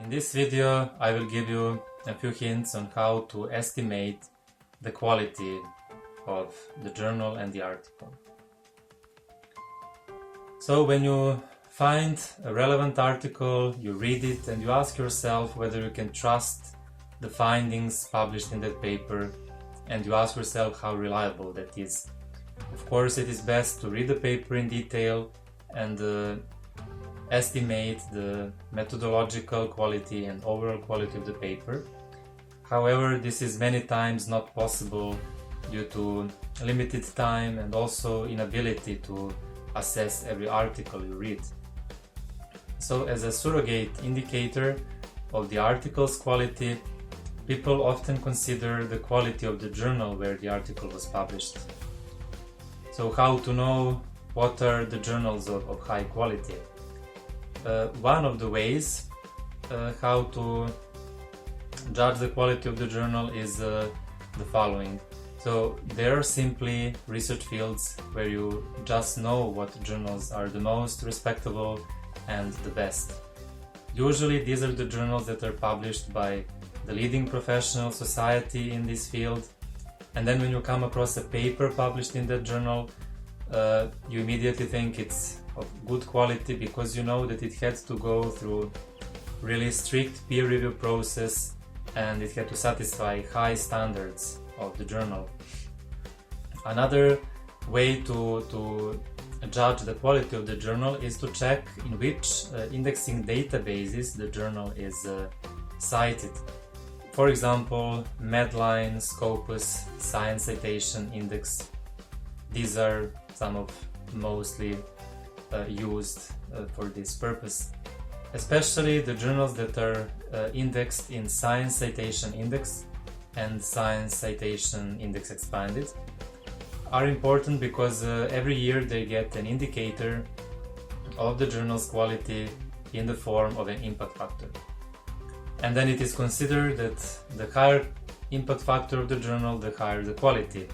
In this video, I will give you a few hints on how to estimate the quality of the journal and the article. So when you find a relevant article, you read it and you ask yourself whether you can trust the findings published in that paper, and you ask yourself how reliable that is. Of course, it is best to read the paper in detail and estimate the methodological quality and overall quality of the paper. However, this is many times not possible due to limited time and also inability to assess every article you read. So as a surrogate indicator of the article's quality, people often consider the quality of the journal where the article was published. So how to know what are the journals of high quality? One of the ways how to judge the quality of the journal is the following. So there are simply research fields where you just know what journals are the most respectable and the best. Usually these are the journals that are published by the leading professional society in this field, and then when you come across a paper published in that journal, you immediately think it's of good quality because you know that it had to go through really strict peer review process and it had to satisfy high standards of the journal. Another way to judge the quality of the journal is to check in which indexing databases the journal is cited. For example, Medline, Scopus, Science Citation Index. These are some of mostly used for this purpose. Especially the journals that are indexed in Science Citation Index and Science Citation Index Expanded are important because every year they get an indicator of the journal's quality in the form of an impact factor. And then it is considered that the higher impact factor of the journal, the higher the quality.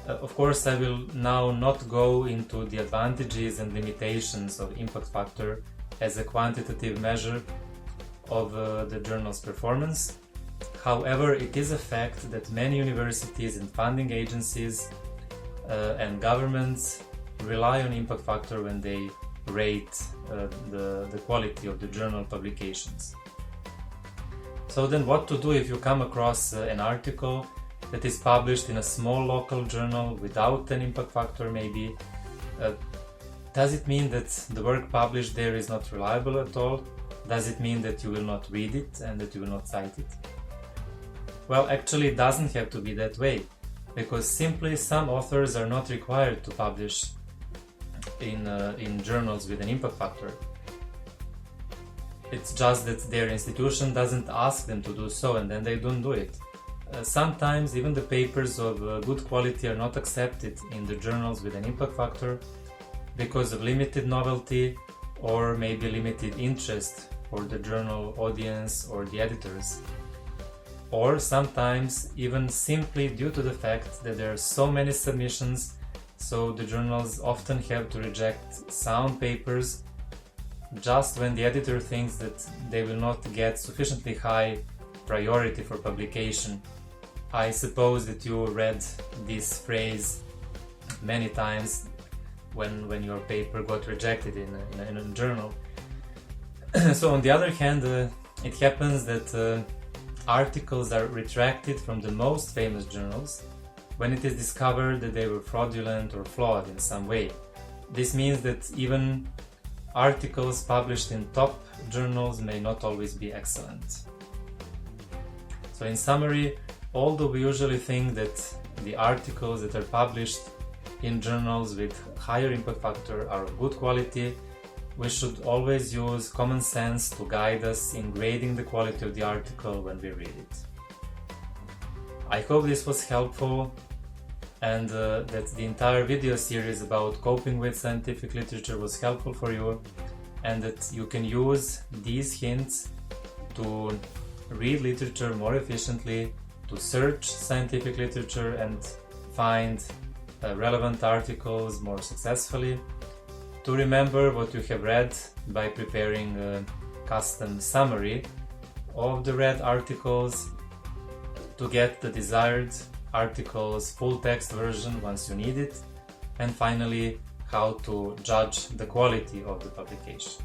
Of course, I will now not go into the advantages and limitations of impact factor as a quantitative measure of the journal's performance. However, it is a fact that many universities and funding agencies and governments rely on impact factor when they rate the quality of the journal publications. So then what to do if you come across an article that is published in a small local journal without an impact factor maybe? Does it mean that the work published there is not reliable at all? Does it mean that you will not read it and that you will not cite it? Well, actually it doesn't have to be that way, because simply some authors are not required to publish in journals with an impact factor. It's just that their institution doesn't ask them to do so and then they don't do it. Sometimes even the papers of good quality are not accepted in the journals with an impact factor because of limited novelty or maybe limited interest for the journal audience or the editors. Or sometimes even simply due to the fact that there are so many submissions, so the journals often have to reject sound papers just when the editor thinks that they will not get sufficiently high priority for publication. I suppose that you read this phrase many times when your paper got rejected in a journal. So on the other hand, it happens that articles are retracted from the most famous journals when it is discovered that they were fraudulent or flawed in some way. This means that even articles published in top journals may not always be excellent. So in summary, although we usually think that the articles that are published in journals with higher impact factor are of good quality, we should always use common sense to guide us in grading the quality of the article when we read it. I hope this was helpful and that the entire video series about coping with scientific literature was helpful for you, and that you can use these hints to read literature more efficiently, to search scientific literature and find relevant articles more successfully, to remember what you have read by preparing custom summary of the read articles to get the desired article's full text version once you need it, and finally how to judge the quality of the publication.